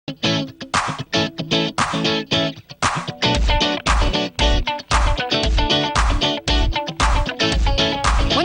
Bueno,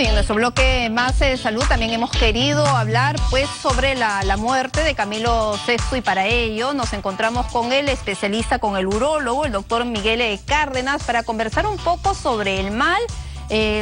y en nuestro bloque Más Salud también hemos querido hablar pues sobre la muerte de Camilo VI, y para ello nos encontramos con el especialista, con el urólogo, el doctor Miguel Cárdenas, para conversar un poco sobre el mal,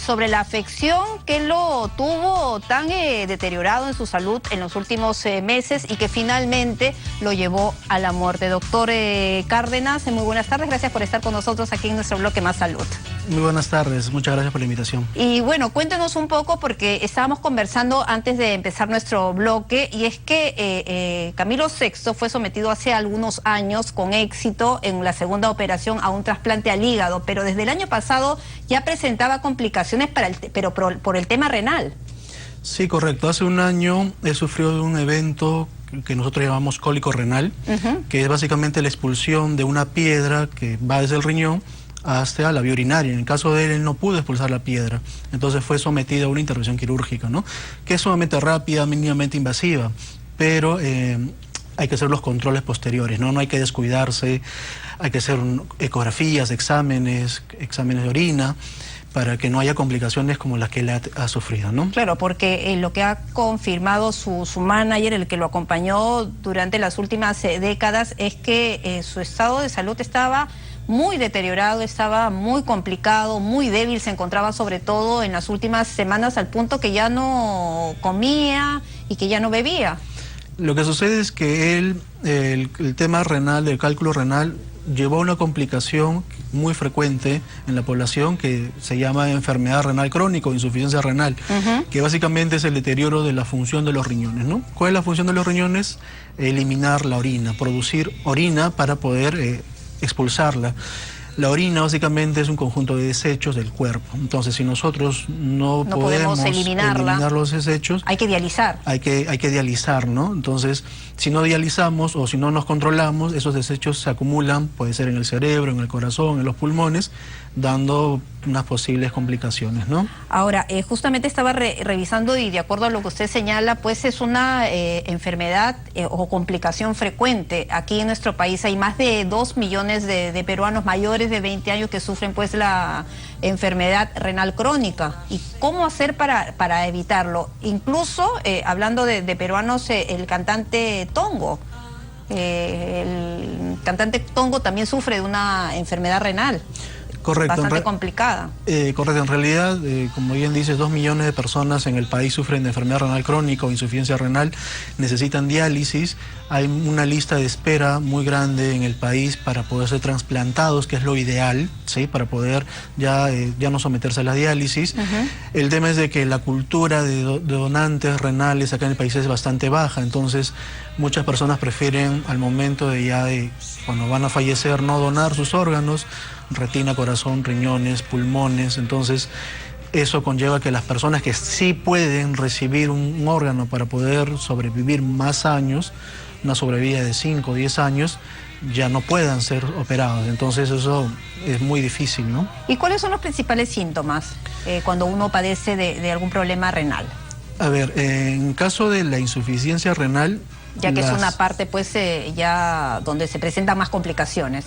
sobre la afección que lo tuvo tan deteriorado en su salud en los últimos meses y que finalmente lo llevó a la muerte. Doctor Cárdenas, muy buenas tardes, gracias por estar con nosotros aquí en nuestro bloque Más Salud. Muy buenas tardes, muchas gracias por la invitación. Y bueno, cuéntenos un poco, porque estábamos conversando antes de empezar nuestro bloque, y es que Camilo VI fue sometido hace algunos años con éxito en la segunda operación a un trasplante al hígado, pero desde el año pasado ya presentaba complicaciones pero por el tema renal. Sí, correcto. Hace un año he sufrido de un evento que nosotros llamamos cólico renal, que es básicamente la expulsión de una piedra que va desde el riñón hasta la vía urinaria. En el caso de él no pudo expulsar la piedra, entonces fue sometido a una intervención quirúrgica, ¿no? Que es sumamente rápida, mínimamente invasiva, pero hay que hacer los controles posteriores, ¿no? No hay que descuidarse, hay que hacer ecografías, exámenes de orina, para que no haya complicaciones como las que él ha sufrido, ¿no? Claro, porque lo que ha confirmado su manager, el que lo acompañó durante las últimas décadas, es que su estado de salud estaba muy deteriorado, estaba muy complicado, muy débil, se encontraba sobre todo en las últimas semanas, al punto que ya no comía y que ya no bebía. Lo que sucede es que él, el tema renal, el cálculo renal, llevó a una complicación muy frecuente en la población que se llama enfermedad renal crónica o insuficiencia renal, que básicamente es el deterioro de la función de los riñones, ¿no? ¿Cuál es la función de los riñones? Eliminar la orina, producir orina para poder expulsarla. La orina básicamente es un conjunto de desechos del cuerpo. Entonces, si nosotros no podemos eliminar los desechos, hay que dializar. Hay que dializar, ¿no? Entonces, si no dializamos o si no nos controlamos, esos desechos se acumulan, puede ser en el cerebro, en el corazón, en los pulmones, dando unas posibles complicaciones, ¿no? Ahora, justamente estaba revisando, y de acuerdo a lo que usted señala, pues es una enfermedad o complicación frecuente. Aquí en nuestro país hay más de 2 millones de peruanos mayores de 20 años que sufren pues la enfermedad renal crónica. ¿Y cómo hacer para evitarlo? Incluso, hablando de peruanos, el cantante Tongo. El cantante Tongo también sufre de una enfermedad renal. Correcto. Bastante complicada. Correcto, en realidad, como bien dices, 2 millones de personas en el país sufren de enfermedad renal crónica o insuficiencia renal, necesitan diálisis. Hay una lista de espera muy grande en el país para poder ser trasplantados, que es lo ideal, ¿sí? Para poder ya no someterse a la diálisis. El tema es de que la cultura de donantes renales acá en el país es bastante baja, entonces muchas personas prefieren al momento de cuando van a fallecer, no donar sus órganos, retina, corazón, riñones, pulmones. Entonces eso conlleva que las personas que sí pueden recibir un órgano para poder sobrevivir más años, una sobrevida de 5 o 10 años, ya no puedan ser operados. Entonces eso es muy difícil, ¿no? ¿Y cuáles son los principales síntomas cuando uno padece de algún problema renal? A ver, en caso de la insuficiencia renal, ya que es una parte pues ya donde se presentan más complicaciones.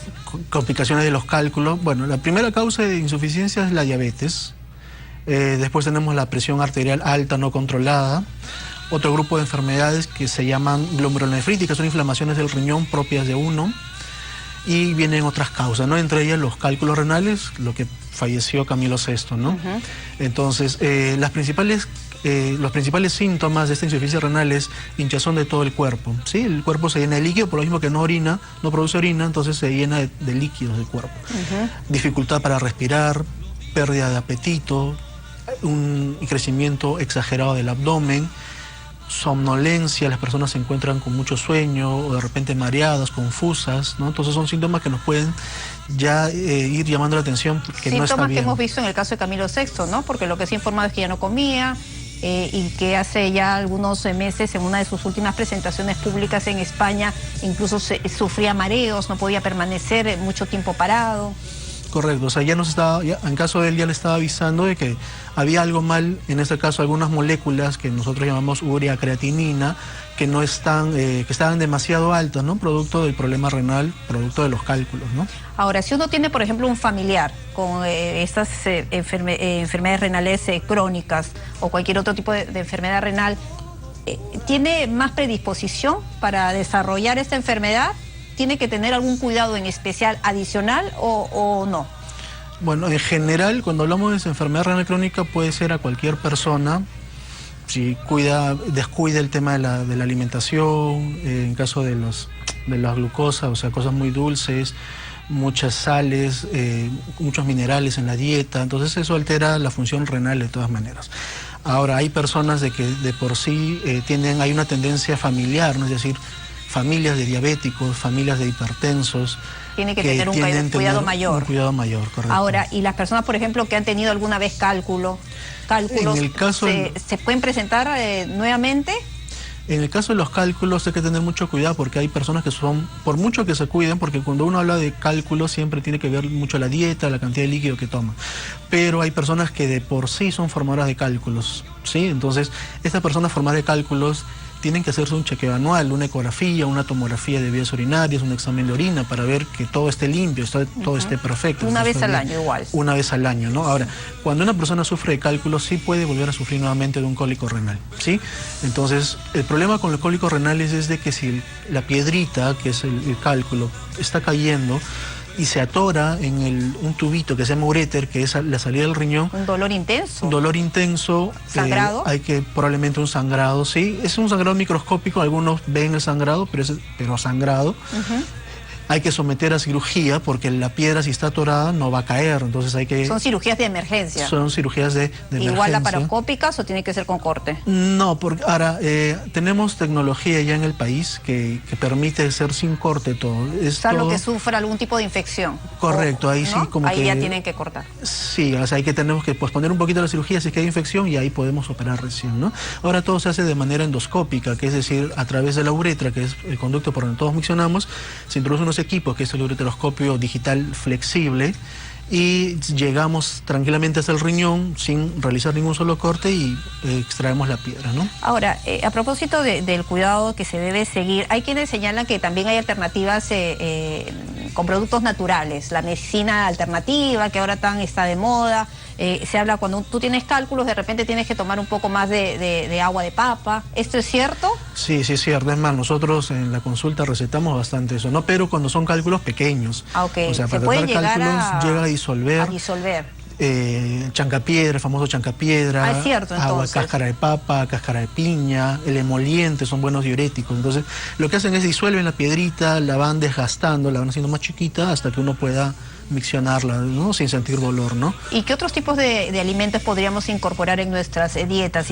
Complicaciones de los cálculos. Bueno, la primera causa de insuficiencia es la diabetes. Después tenemos la presión arterial alta no controlada. Otro grupo de enfermedades que se llaman glomerulonefríticas, son inflamaciones del riñón propias de uno. Y vienen otras causas, ¿no? Entre ellas los cálculos renales, lo que falleció Camilo VI, ¿no? Entonces, los principales síntomas de esta insuficiencia renal es hinchazón de todo el cuerpo, ¿sí? El cuerpo se llena de líquido, por lo mismo que no produce orina, entonces se llena de líquidos del cuerpo. Dificultad para respirar, pérdida de apetito, un crecimiento exagerado del abdomen, somnolencia, las personas se encuentran con mucho sueño o de repente mareadas, confusas, ¿no? Entonces son síntomas que nos pueden ya ir llamando la atención, que no está bien. Síntomas que hemos visto en el caso de Camilo VI, ¿no? Porque lo que se ha informado es que ya no comía, y que hace ya algunos meses, en una de sus últimas presentaciones públicas en España, incluso sufría mareos, no podía permanecer mucho tiempo parado. Correcto, o sea, en caso de él ya le estaba avisando de que había algo mal, en este caso algunas moléculas que nosotros llamamos urea creatinina, que no están, que estaban demasiado altas, ¿no? Producto del problema renal, producto de los cálculos, ¿no? Ahora, si uno tiene, por ejemplo, un familiar con estas enfermedades renales crónicas o cualquier otro tipo de enfermedad renal, ¿tiene más predisposición para desarrollar esta enfermedad? ¿Tiene que tener algún cuidado en especial adicional o no? Bueno, en general, cuando hablamos de esa enfermedad renal crónica, puede ser a cualquier persona, si descuida el tema de la alimentación, en caso de la glucosa, o sea, cosas muy dulces, muchas sales, muchos minerales en la dieta, entonces eso altera la función renal de todas maneras. Ahora, hay personas de que de por sí hay una tendencia familiar, ¿no? Es decir, familias de diabéticos, familias de hipertensos. Tiene que tener un cuidado mayor. Un cuidado mayor, correcto. Ahora, y las personas, por ejemplo, que han tenido alguna vez cálculos, en el caso ¿se pueden presentar nuevamente? En el caso de los cálculos hay que tener mucho cuidado porque hay personas que son, por mucho que se cuiden, porque cuando uno habla de cálculos siempre tiene que ver mucho la dieta, la cantidad de líquido que toma. Pero hay personas que de por sí son formadoras de cálculos, ¿sí? Entonces, estas personas formadoras de cálculos tienen que hacerse un chequeo anual, una ecografía, una tomografía de vías urinarias, un examen de orina para ver que todo esté limpio, todo esté perfecto. Una vez al año igual. Una vez al año, ¿no? Ahora, cuando una persona sufre de cálculos, sí puede volver a sufrir nuevamente de un cólico renal, ¿sí? Entonces, el problema con los cólicos renales es de que si la piedrita, que es el cálculo, está cayendo y se atora en un tubito que se llama uréter, que es la salida del riñón. Un dolor intenso. Un dolor intenso. ¿Sangrado? Probablemente un sangrado, sí. Es un sangrado microscópico, algunos ven el sangrado, pero sangrado. Hay que someter a cirugía porque la piedra, si está atorada, no va a caer. Entonces hay que... Son cirugías de emergencia. Son cirugías de emergencia. ¿Igual laparoscópicas o tiene que ser con corte? No, porque ahora tenemos tecnología ya en el país que permite hacer sin corte todo. Salvo que sufra algún tipo de infección. Correcto, ahí ¿no? sí como ahí que... ya tienen que cortar. Sí, o sea, tenemos que posponer un poquito la cirugía si es que hay infección y ahí podemos operar recién, ¿no? Ahora todo se hace de manera endoscópica, que es decir, a través de la uretra, que es el conducto por donde todos miccionamos, se introducen unos equipos, que es el ureteroscopio digital flexible, y llegamos tranquilamente hasta el riñón sin realizar ningún solo corte y extraemos la piedra, ¿no? Ahora, a propósito del cuidado que se debe seguir, hay quienes señalan que también hay alternativas con productos naturales, la medicina alternativa que ahora está de moda. Se habla cuando tú tienes cálculos, de repente tienes que tomar un poco más de agua de papa. ¿Esto es cierto? Sí, sí es cierto. Es más, nosotros en la consulta recetamos bastante eso, ¿no? Pero cuando son cálculos pequeños. Ah, ok. O sea, se para puede tratar llegar cálculos llega a disolver. A disolver. Chancapiedra, el famoso chancapiedra, es cierto, agua, cáscara de papa, cáscara de piña, el emoliente, son buenos diuréticos. Entonces, lo que hacen es disuelven la piedrita, la van desgastando, la van haciendo más chiquita hasta que uno pueda miccionarla, ¿no? Sin sentir dolor, ¿no? ¿Y qué otros tipos de alimentos podríamos incorporar en nuestras dietas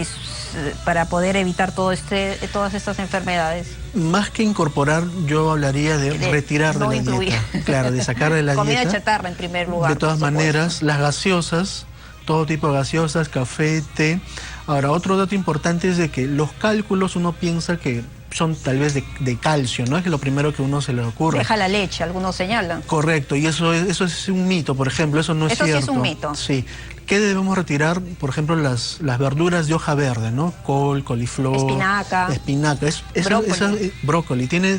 para poder evitar todas estas enfermedades? Más que incorporar, yo hablaría de retirar no de la incluir. dieta. Claro, de sacar de la Comida dieta. chatarra en primer lugar. De todas maneras, las gaseosas, todo tipo de gaseosas, café, té. Ahora, otro dato importante es de que los cálculos uno piensa que son tal vez de calcio, ¿no? Es lo primero que a uno se le ocurre. Deja la leche, algunos señalan. Correcto, y eso es un mito, por ejemplo, eso no es cierto. Eso sí es un mito. Sí. ¿Qué debemos retirar? Por ejemplo, las verduras de hoja verde, ¿no? Col, coliflor, espinaca. Brócoli tiene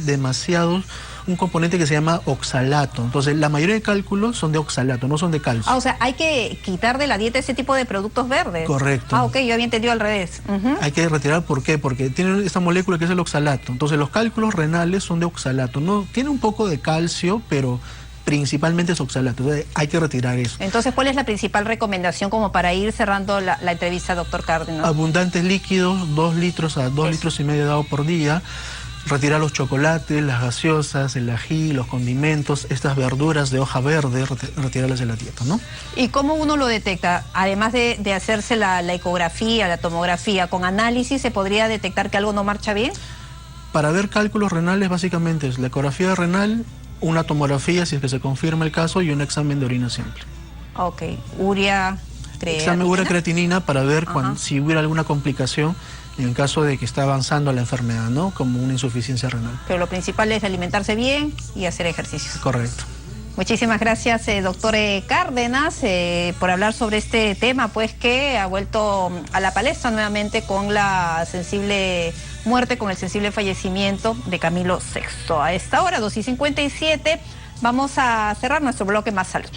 un componente que se llama oxalato. Entonces, la mayoría de cálculos son de oxalato, no son de calcio. Ah, o sea, hay que quitar de la dieta ese tipo de productos verdes. Correcto. Ah, ok, yo había entendido al revés. Hay que retirar, ¿por qué? Porque tiene esta molécula que es el oxalato. Entonces, los cálculos renales son de oxalato. No, tiene un poco de calcio, pero principalmente es oxalato. Entonces, hay que retirar eso. Entonces, ¿cuál es la principal recomendación como para ir cerrando la entrevista, doctor Cárdenas? Abundantes líquidos, 2 litros a 2 litros y medio de agua por día. Retirar los chocolates, las gaseosas, el ají, los condimentos, estas verduras de hoja verde, retirarlas de la dieta, ¿no? ¿Y cómo uno lo detecta? Además de hacerse la ecografía, la tomografía, ¿con análisis se podría detectar que algo no marcha bien? Para ver cálculos renales básicamente es la ecografía renal, una tomografía si es que se confirma el caso y un examen de orina simple. Ok, urea creatinina. Examen urea creatinina para ver si hubiera alguna complicación en el caso de que está avanzando la enfermedad, ¿no? Como una insuficiencia renal. Pero lo principal es alimentarse bien y hacer ejercicios. Correcto. Muchísimas gracias, doctor Cárdenas, por hablar sobre este tema, pues que ha vuelto a la palestra nuevamente con la sensible muerte, con el sensible fallecimiento de Camilo VI. A esta hora, 2:57, vamos a cerrar nuestro bloque Más Salud.